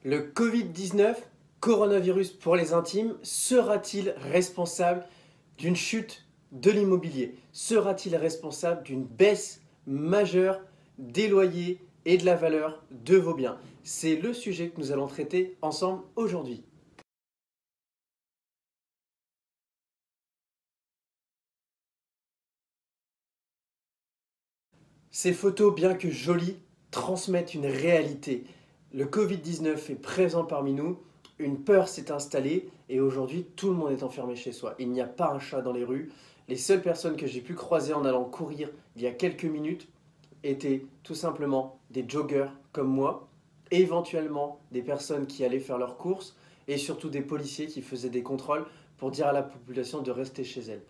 Le Covid-19, coronavirus pour les intimes, sera-t-il responsable d'une chute de l'immobilier? Sera-t-il responsable d'une baisse majeure des loyers et de la valeur de vos biens? C'est le sujet que nous allons traiter ensemble aujourd'hui. Ces photos, bien que jolies, transmettent une réalité. Le Covid-19 est présent parmi nous, une peur s'est installée et aujourd'hui tout le monde est enfermé chez soi. Il n'y a pas un chat dans les rues. Les seules personnes que j'ai pu croiser en allant courir il y a quelques minutes étaient tout simplement des joggers comme moi, et éventuellement des personnes qui allaient faire leurs courses et surtout des policiers qui faisaient des contrôles pour dire à la population de rester chez elle.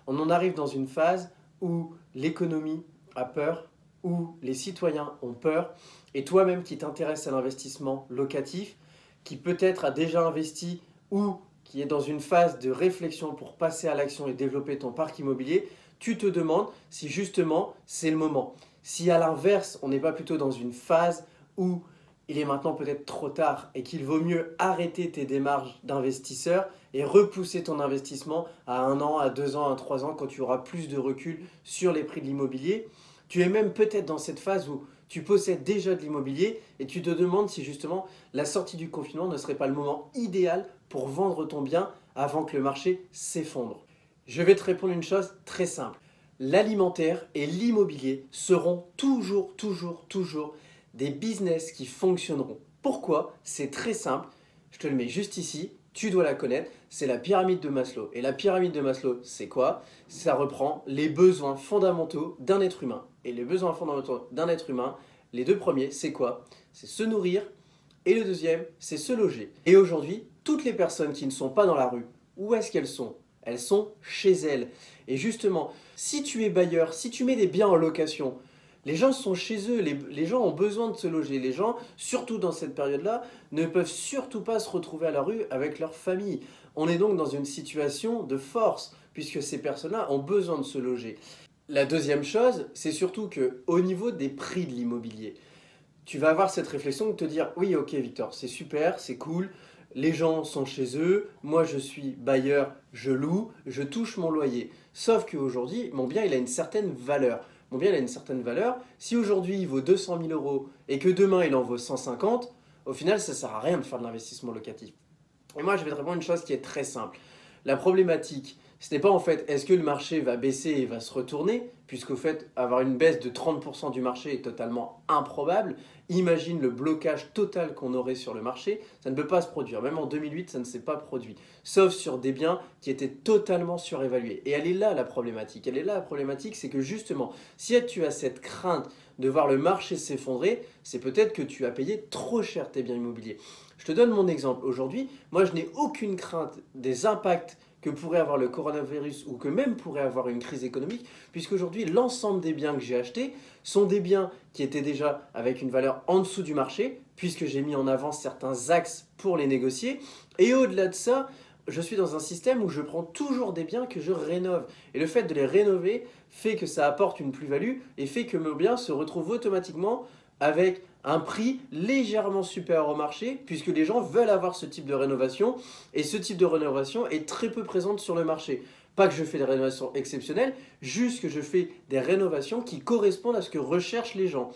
On en arrive dans une phase où l'économie a peur, où les citoyens ont peur, et toi-même qui t'intéresses à l'investissement locatif, qui peut-être a déjà investi ou qui est dans une phase de réflexion pour passer à l'action et développer ton parc immobilier, tu te demandes si justement c'est le moment. Si à l'inverse, on n'est pas plutôt dans une phase où il est maintenant peut-être trop tard et qu'il vaut mieux arrêter tes démarches d'investisseur et repousser ton investissement à 1 an, à 2 ans, à 3 ans quand tu auras plus de recul sur les prix de l'immobilier. Tu es même peut-être dans cette phase où tu possèdes déjà de l'immobilier et tu te demandes si justement la sortie du confinement ne serait pas le moment idéal pour vendre ton bien avant que le marché s'effondre. Je vais te répondre une chose très simple. L'alimentaire et l'immobilier seront toujours des business qui fonctionneront. Pourquoi? C'est très simple. Je te le mets juste ici. Tu dois la connaître. C'est la pyramide de Maslow. Et la pyramide de Maslow, c'est quoi? Ça reprend les besoins fondamentaux d'un être humain. Et les besoins fondamentaux d'un être humain, les deux premiers, c'est quoi? C'est se nourrir. Et le deuxième, c'est se loger. Et aujourd'hui, toutes les personnes qui ne sont pas dans la rue, où est-ce qu'elles sont? Elles sont chez elles. Et justement, si tu es bailleur, si tu mets des biens en location, les gens sont chez eux, les gens ont besoin de se loger. Les gens, surtout dans cette période-là, ne peuvent surtout pas se retrouver à la rue avec leur famille. On est donc dans une situation de force, puisque ces personnes-là ont besoin de se loger. La deuxième chose, c'est surtout qu'au niveau des prix de l'immobilier, tu vas avoir cette réflexion de te dire, oui, ok Victor, c'est super, c'est cool, les gens sont chez eux, moi je suis bailleur, je loue, je touche mon loyer. Sauf qu'aujourd'hui, mon bien il a une certaine valeur. Mon bien il a une certaine valeur. Si aujourd'hui il vaut 200 000 euros et que demain il en vaut 150, au final ça ne sert à rien de faire de l'investissement locatif. Et moi je vais te répondre une chose qui est très simple. La problématique, ce n'est pas en fait est-ce que le marché va baisser et va se retourner, puisqu'au fait avoir une baisse de 30% du marché est totalement improbable. Imagine le blocage total qu'on aurait sur le marché, ça ne peut pas se produire. Même en 2008, ça ne s'est pas produit. Sauf sur des biens qui étaient totalement surévalués. Et elle est là la problématique. Elle est là la problématique, c'est que justement, si tu as cette crainte de voir le marché s'effondrer, c'est peut-être que tu as payé trop cher tes biens immobiliers. Je te donne mon exemple. Aujourd'hui, moi je n'ai aucune crainte des impacts que pourrait avoir le coronavirus ou que même pourrait avoir une crise économique, puisqu'aujourd'hui, l'ensemble des biens que j'ai achetés sont des biens qui étaient déjà avec une valeur en dessous du marché, puisque j'ai mis en avant certains axes pour les négocier. Et au-delà de ça, je suis dans un système où je prends toujours des biens que je rénove. Et le fait de les rénover fait que ça apporte une plus-value et fait que mon bien se retrouve automatiquement avec un prix légèrement supérieur au marché, puisque les gens veulent avoir ce type de rénovation, et ce type de rénovation est très peu présente sur le marché. Pas que je fais des rénovations exceptionnelles, juste que je fais des rénovations qui correspondent à ce que recherchent les gens.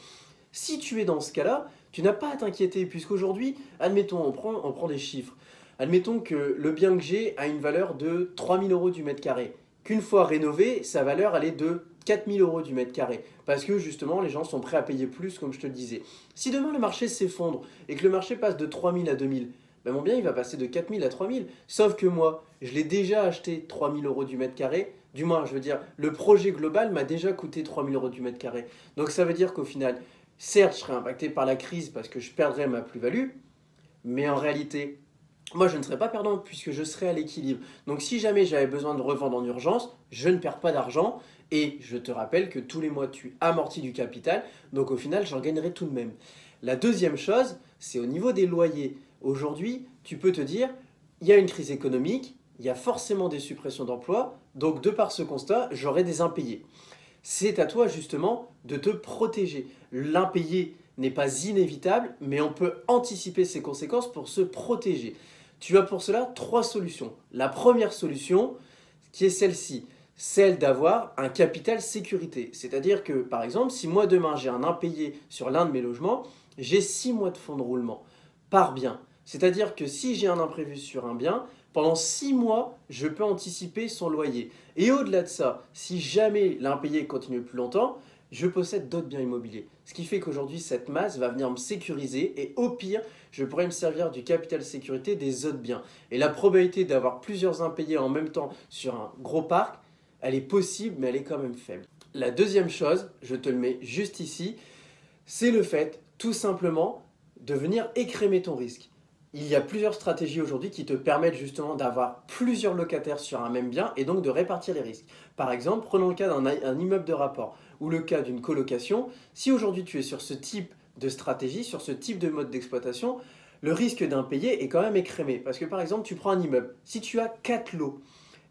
Si tu es dans ce cas-là, tu n'as pas à t'inquiéter, puisqu'aujourd'hui, admettons, on prend des chiffres. Admettons que le bien que j'ai a une valeur de 3 000 euros du mètre carré. Qu'une fois rénové, sa valeur elle est de 4 000 euros du mètre carré. Parce que justement, les gens sont prêts à payer plus, comme je te le disais. Si demain le marché s'effondre et que le marché passe de 3 000 à 2 000, ben mon bien il va passer de 4 000 à 3 000. Sauf que moi, je l'ai déjà acheté 3 000 euros du mètre carré. Du moins, je veux dire, le projet global m'a déjà coûté 3 000 euros du mètre carré. Donc ça veut dire qu'au final, certes, je serai impacté par la crise parce que je perdrai ma plus-value, mais en réalité, moi je ne serai pas perdant puisque je serai à l'équilibre. Donc si jamais j'avais besoin de revendre en urgence, je ne perds pas d'argent et je te rappelle que tous les mois tu amortis du capital, donc au final j'en gagnerai tout de même. La deuxième chose, c'est au niveau des loyers. Aujourd'hui, tu peux te dire, il y a une crise économique, il y a forcément des suppressions d'emplois, donc de par ce constat, j'aurai des impayés. C'est à toi justement de te protéger. L'impayé n'est pas inévitable, mais on peut anticiper ses conséquences pour se protéger. Tu as pour cela 3 solutions. La première solution, qui est celle-ci, celle d'avoir un capital sécurité. C'est-à-dire que, par exemple, si moi demain j'ai un impayé sur l'un de mes logements, j'ai 6 mois de fonds de roulement par bien. C'est-à-dire que si j'ai un imprévu sur un bien, pendant 6 mois, je peux anticiper son loyer. Et au-delà de ça, si jamais l'impayé continue plus longtemps, je possède d'autres biens immobiliers. Ce qui fait qu'aujourd'hui, cette masse va venir me sécuriser et au pire, je pourrais me servir du capital sécurité des autres biens. Et la probabilité d'avoir plusieurs impayés en même temps sur un gros parc, elle est possible, mais elle est quand même faible. La deuxième chose, je te le mets juste ici, c'est le fait, tout simplement, de venir écrémer ton risque. Il y a plusieurs stratégies aujourd'hui qui te permettent justement d'avoir plusieurs locataires sur un même bien et donc de répartir les risques. Par exemple, prenons le cas d'un immeuble de rapport ou le cas d'une colocation. Si aujourd'hui tu es sur ce type de stratégie, sur ce type de mode d'exploitation, le risque d'impayé est quand même écrémé. Parce que par exemple, tu prends un immeuble, si tu as 4 lots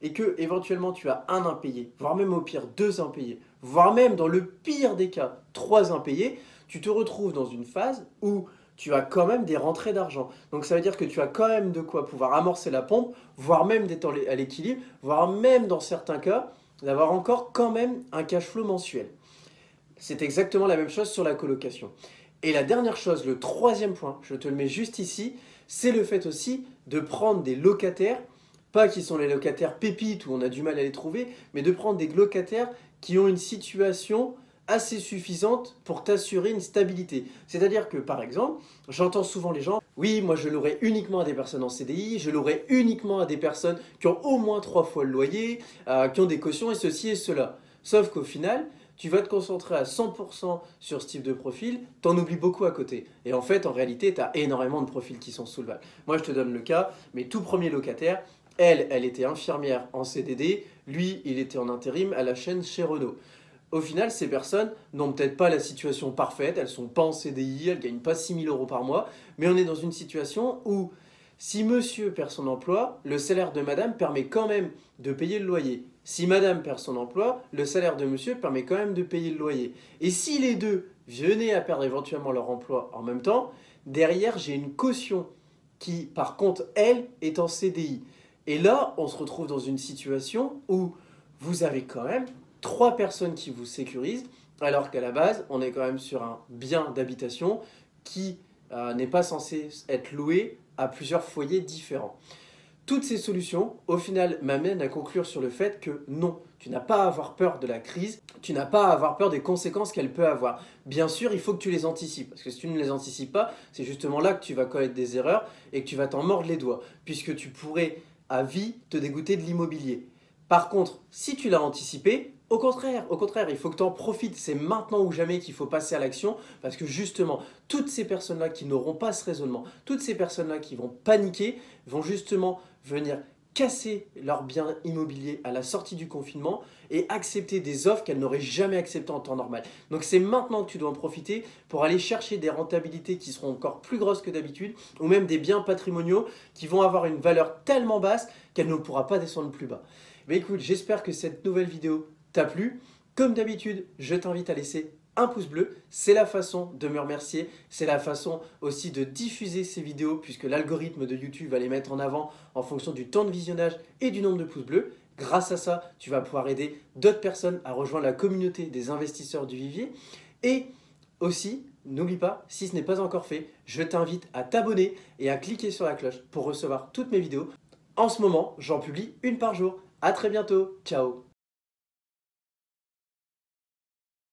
et que éventuellement tu as un impayé, voire même au pire 2 impayés, voire même dans le pire des cas 3 impayés, tu te retrouves dans une phase où tu as quand même des rentrées d'argent. Donc ça veut dire que tu as quand même de quoi pouvoir amorcer la pompe, voire même d'être à l'équilibre, voire même dans certains cas, d'avoir encore quand même un cash flow mensuel. C'est exactement la même chose sur la colocation. Et la dernière chose, le troisième point, je te le mets juste ici, c'est le fait aussi de prendre des locataires, pas qui sont les locataires pépites où on a du mal à les trouver, mais de prendre des locataires qui ont une situation assez suffisante pour t'assurer une stabilité. C'est-à-dire que, par exemple, j'entends souvent les gens, oui, moi je louerai uniquement à des personnes en CDI, je louerai uniquement à des personnes qui ont au moins 3 fois le loyer, qui ont des cautions et ceci et cela. Sauf qu'au final, tu vas te concentrer à 100% sur ce type de profil, t'en oublies beaucoup à côté. Et en fait, en réalité, tu as énormément de profils qui sont soulevables. Moi, je te donne le cas, mes tout premiers locataires, elle était infirmière en CDD, lui, il était en intérim à la chaîne chez Renault. Au final, ces personnes n'ont peut-être pas la situation parfaite, elles ne sont pas en CDI, elles ne gagnent pas 6 000 € par mois, mais on est dans une situation où si monsieur perd son emploi, le salaire de madame permet quand même de payer le loyer. Si madame perd son emploi, le salaire de monsieur permet quand même de payer le loyer. Et si les deux venaient à perdre éventuellement leur emploi en même temps, derrière j'ai une caution qui par contre elle est en CDI. Et là on se retrouve dans une situation où vous avez quand même 3 personnes qui vous sécurisent, alors qu'à la base, on est quand même sur un bien d'habitation qui n'est pas censé être loué à plusieurs foyers différents. Toutes ces solutions, au final, m'amènent à conclure sur le fait que non, tu n'as pas à avoir peur de la crise, tu n'as pas à avoir peur des conséquences qu'elle peut avoir. Bien sûr, il faut que tu les anticipes, parce que si tu ne les anticipes pas, c'est justement là que tu vas commettre des erreurs et que tu vas t'en mordre les doigts, puisque tu pourrais à vie te dégoûter de l'immobilier. Par contre, si tu l'as anticipé, au contraire, il faut que tu en profites. C'est maintenant ou jamais qu'il faut passer à l'action parce que justement, toutes ces personnes-là qui n'auront pas ce raisonnement, toutes ces personnes-là qui vont paniquer, vont justement venir casser leurs biens immobiliers à la sortie du confinement et accepter des offres qu'elles n'auraient jamais acceptées en temps normal. Donc c'est maintenant que tu dois en profiter pour aller chercher des rentabilités qui seront encore plus grosses que d'habitude ou même des biens patrimoniaux qui vont avoir une valeur tellement basse qu'elle ne pourra pas descendre plus bas. Mais écoute, j'espère que cette nouvelle vidéo t'a plu. Comme d'habitude, je t'invite à laisser un pouce bleu. C'est la façon de me remercier. C'est la façon aussi de diffuser ces vidéos puisque l'algorithme de YouTube va les mettre en avant en fonction du temps de visionnage et du nombre de pouces bleus. Grâce à ça, tu vas pouvoir aider d'autres personnes à rejoindre la communauté des investisseurs du vivier. Et aussi, n'oublie pas, si ce n'est pas encore fait, je t'invite à t'abonner et à cliquer sur la cloche pour recevoir toutes mes vidéos. En ce moment, j'en publie une par jour. À très bientôt. Ciao.